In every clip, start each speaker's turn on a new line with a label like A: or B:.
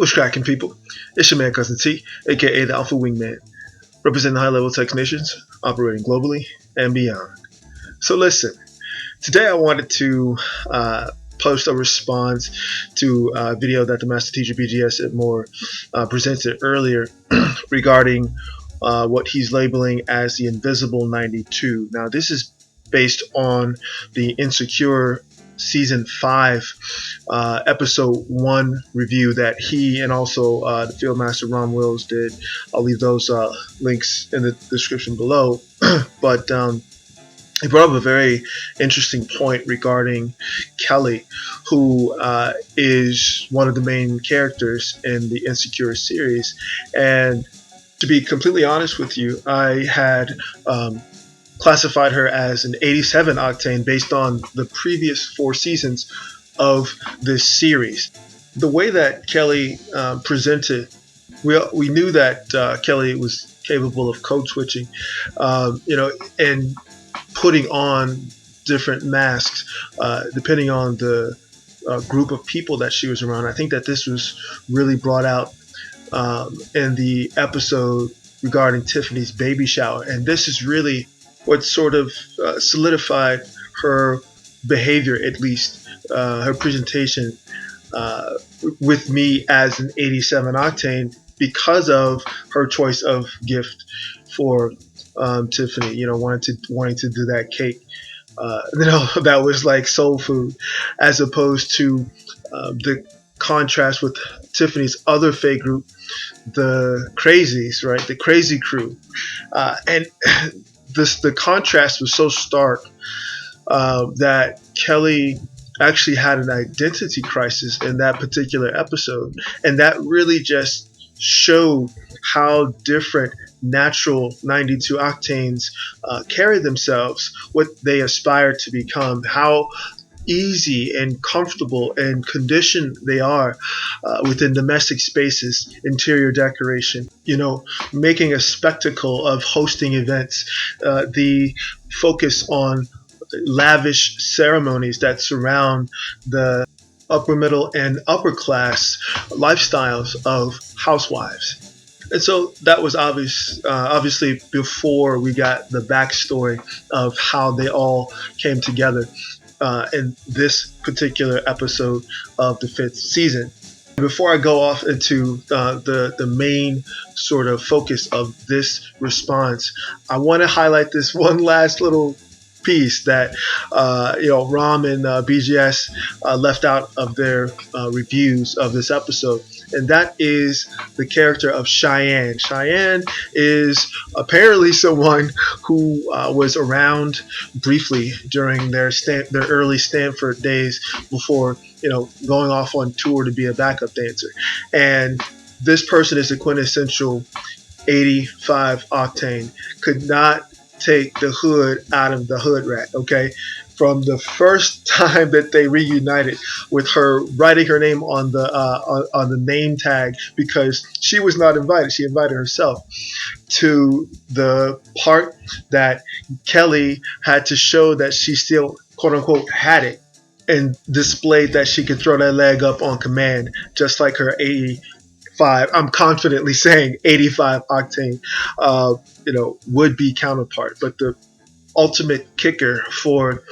A: What's cracking, people? It's your man Cousin T, aka the Alpha Wingman, representing high-level tech nations, operating globally and beyond. So listen, today I wanted to post a response to a video that the Master Teacher BGS at IBMOR presented earlier regarding what he's labeling as the Invisible 92. Now, this is based on the Insecure Season 5 Episode 1 review that he and also the Fieldmaster Ron Wills did. I'll leave those links in the description below. But he brought up a very interesting point regarding Kelli, who is one of the main characters in the Insecure series. And to be completely honest with you, I had classified her as an 87 Octane based on the previous 4 seasons of this series. The way that Kelli presented, we knew that Kelli was capable of code switching, and putting on different masks depending on the group of people that she was around. I think that this was really brought out in the episode regarding Tiffany's baby shower, and this is really what sort of solidified her behavior, at least her presentation with me as an 87 Octane, because of her choice of gift for Tiffany, wanting to do that cake, that was like soul food, as opposed to the contrast with Tiffany's other fake group, the Crazies, right? The Crazy Crew, and the contrast was so stark that Kelli actually had an identity crisis in that particular episode, and that really just showed how different natural 92 Octanes carry themselves, what they aspire to become, how easy and comfortable and conditioned they are within domestic spaces, interior decoration, making a spectacle of hosting events, the focus on lavish ceremonies that surround the upper middle and upper class lifestyles of housewives. And so that was obviously before we got the backstory of how they all came together in this particular episode of the 5th season. Before I go off into the main sort of focus of this response, I want to highlight this one last little piece that Rom and BGS left out of their reviews of this episode, and that is the character of Cheyenne. Cheyenne is apparently someone who was around briefly during their early Stanford days before going off on tour to be a backup dancer, and this person is the quintessential 85 Octane. Could not take the hood out of the hood rat, okay? From the first time that they reunited, with her writing her name on the name tag because she was not invited, she invited herself, to the part that Kelli had to show that she still quote unquote had it and displayed that she could throw that leg up on command, just like her 85, I'm confidently saying 85 Octane would-be counterpart. But the ultimate kicker for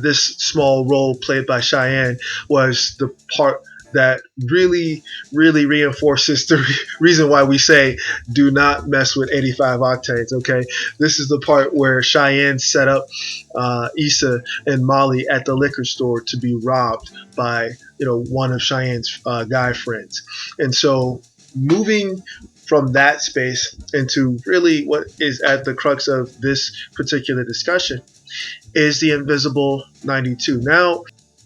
A: this small role played by Cheyenne was the part that really, really reinforces the reason why we say do not mess with 85 Octanes, okay? This is the part where Cheyenne set up Issa and Molly at the liquor store to be robbed by one of Cheyenne's guy friends. And so moving from that space into really what is at the crux of this particular discussion is the Invisible 92. Now,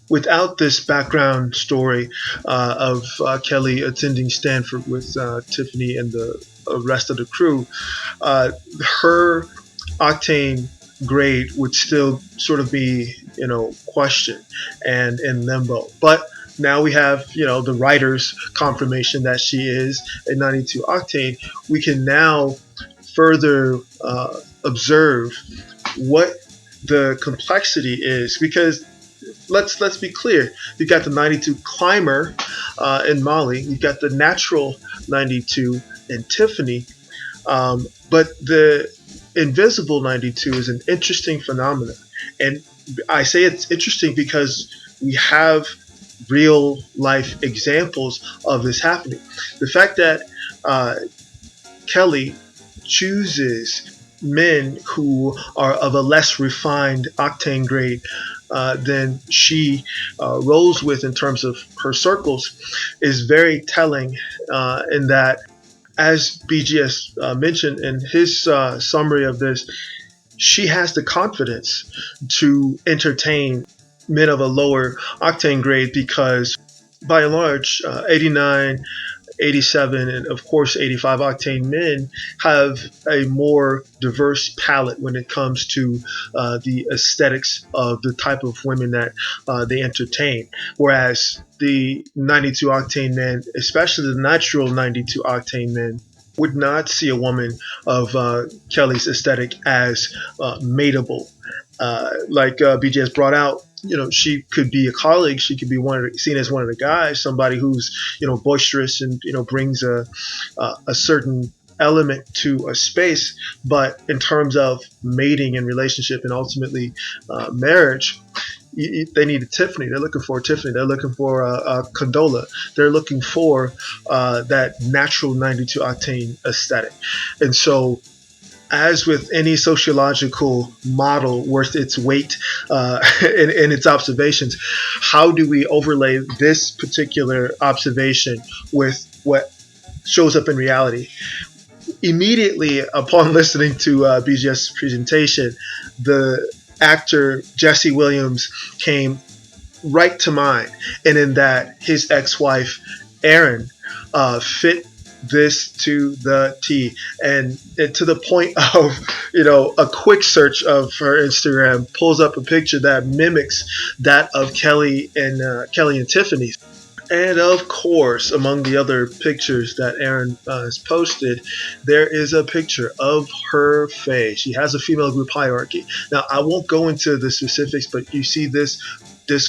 A: without this background story of Kelli attending Stanford with Tiffany and the rest of the crew, her Octane grade would still sort of be, questioned and in limbo. But now we have, the writer's confirmation that she is a 92 Octane. We can now further observe what the complexity is, because let's be clear. You've got the 92 Climber in Molly. You've got the natural 92 in Tiffany. But the invisible 92 is an interesting phenomenon. And I say it's interesting because we have real life examples of this happening. The fact that Kelli chooses men who are of a less refined octane grade than she rolls with in terms of her circles is very telling in that, as BGS mentioned in his summary of this, she has the confidence to entertain men of a lower octane grade because, by and large, 89, 87, and of course 85 octane men have a more diverse palette when it comes to the aesthetics of the type of women that they entertain. Whereas the 92 octane men, especially the natural 92 octane men, would not see a woman of Kelli's aesthetic as mateable. Like BGS brought out, she could be a colleague. She could be seen as one of the guys, somebody who's, boisterous and, brings a certain element to a space. But in terms of mating and relationship and ultimately marriage, they need a Tiffany. They're looking for a Tiffany. They're looking for a Condola. They're looking for that natural 92 octane aesthetic. And so, as with any sociological model worth its weight in its observations, how do we overlay this particular observation with what shows up in reality? Immediately upon listening to BGS' presentation, the actor Jesse Williams came right to mind, and in that his ex-wife Erin fit this to the T, and to the point of, a quick search of her Instagram pulls up a picture that mimics that of Kelli and Tiffany's. And of course, among the other pictures that Erin has posted, there is a picture of her face. She has a female group hierarchy. Now, I won't go into the specifics, but you see this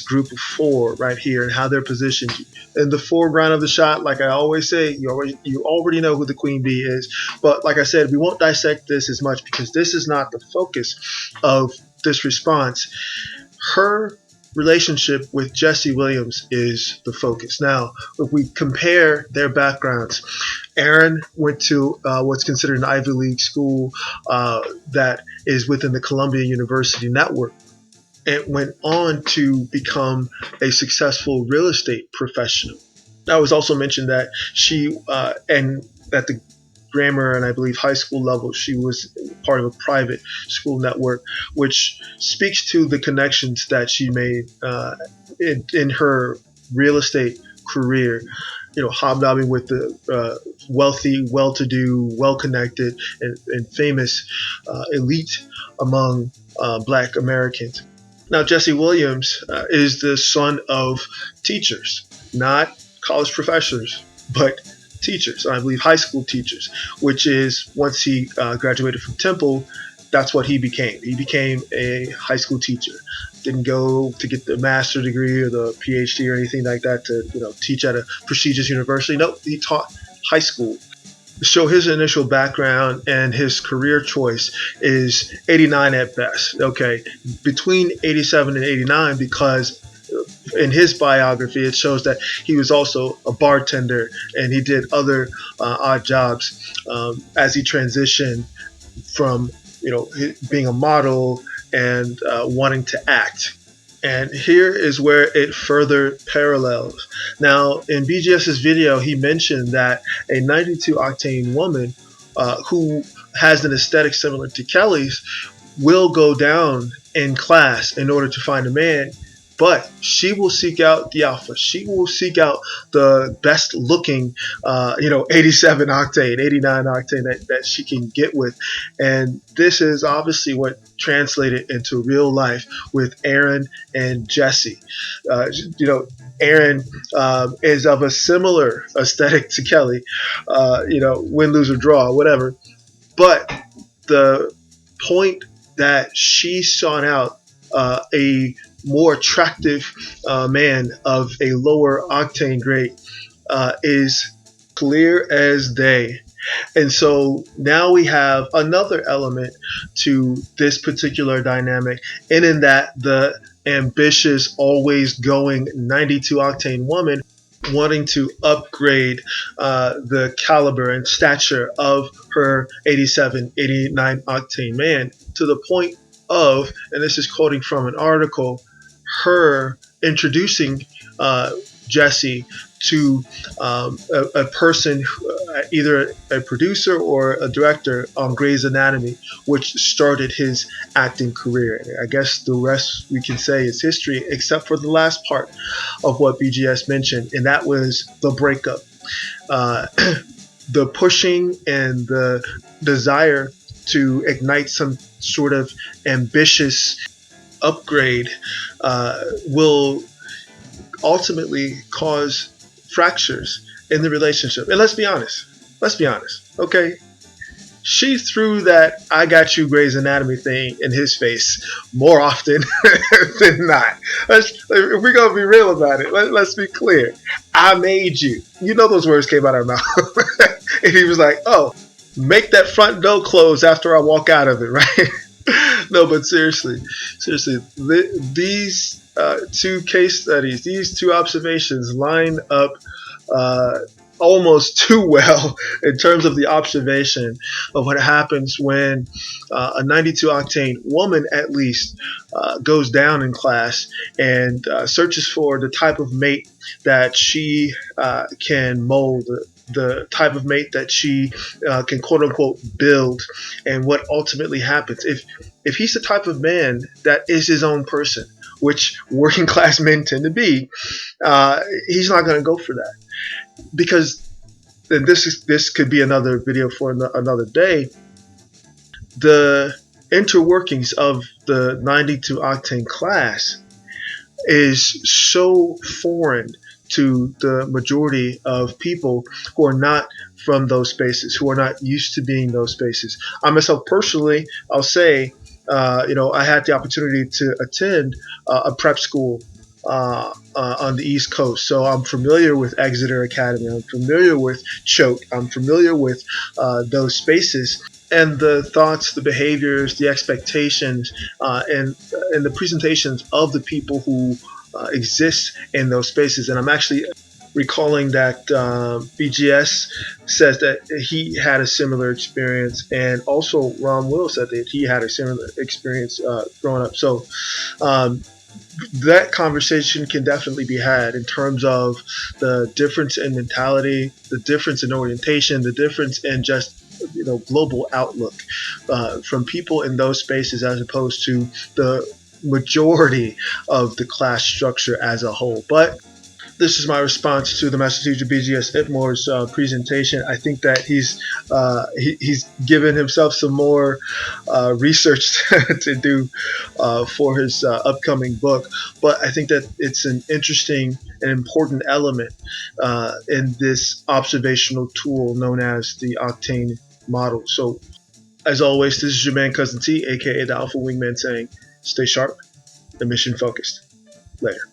A: group of four right here and how they're positioned in the foreground of the shot. Like I always say, you already know who the queen bee is. But like I said, we won't dissect this as much because this is not the focus of this response. Her relationship with Jesse Williams is the focus. Now, if we compare their backgrounds, Erin went to what's considered an Ivy League school that is within the Columbia University network, and went on to become a successful real estate professional. Now, it was also mentioned that she and at the grammar and I believe high school level, she was part of a private school network, which speaks to the connections that she made in her real estate career. Hobnobbing with the wealthy, well-to-do, well-connected, and famous elite among Black Americans. Now, Jesse Williams is the son of teachers, not college professors, but teachers. I believe high school teachers, which is once he graduated from Temple, that's what he became. He became a high school teacher. Didn't go to get the master's degree or the PhD or anything like that to teach at a prestigious university. No, he taught high school. To show his initial background and his career choice is 89 at best. Okay, between 87 and 89, because in his biography it shows that he was also a bartender and he did other odd jobs as he transitioned from being a model and wanting to act. And here is where it further parallels. Now, in BGS's video, he mentioned that a 92 octane woman who has an aesthetic similar to Kelli's will go down in class in order to find a man, but she will seek out the alpha. She will seek out the best looking, 87 octane, 89 octane that she can get with. And this is obviously what translated into real life with Erin and Jesse. Erin is of a similar aesthetic to Kelli, win, lose, or draw, whatever. But the point that she sought out a more attractive man of a lower octane grade is clear as day. And so now we have another element to this particular dynamic, and in that the ambitious, always going 92 octane woman wanting to upgrade the caliber and stature of her 87, 89 octane man to the point of, and this is quoting from an article, her introducing Jesse to a person, either a producer or a director on Grey's Anatomy, which started his acting career. And I guess the rest we can say is history, except for the last part of what BGS mentioned, and that was the breakup. The pushing and the desire to ignite some sort of ambitious upgrade will ultimately cause fractures in the relationship. And let's be honest, okay? She threw that "I got you Grey's Anatomy" thing in his face more often than not. If we're going to be real about it, let's be clear. "I made you." You know those words came out of her mouth. And he was like, "Oh, make that front door close after I walk out of it," right? No, but seriously, these two case studies, these two observations line up almost too well in terms of the observation of what happens when a 92 octane woman, at least, goes down in class and searches for the type of mate that she can mold, the type of mate that she can quote unquote build. And what ultimately happens, if he's the type of man that is his own person, which working class men tend to be, he's not going to go for that. Because, and this could be another video for another day, the interworkings of the 92 octane class is so foreign to the majority of people who are not from those spaces, who are not used to being those spaces. I myself personally, I'll say, I had the opportunity to attend a prep school on the East Coast. So I'm familiar with Exeter Academy. I'm familiar with Choate. I'm familiar with those spaces. And the thoughts, the behaviors, the expectations, and the presentations of the people who exist in those spaces. And I'm actually recalling that BGS says that he had a similar experience, and also Ron Will said that he had a similar experience growing up. So that conversation can definitely be had in terms of the difference in mentality, the difference in orientation, the difference in just global outlook from people in those spaces as opposed to the majority of the class structure as a whole. But this is my response to the master teacher BGS IBMOR's presentation. I think that he's given himself some more research to do for his upcoming book. But I think that it's an interesting and important element in this observational tool known as the Octane model. So, as always, this is your man Cousin T, aka the Alpha Wingman, saying, stay sharp and mission focused. Later.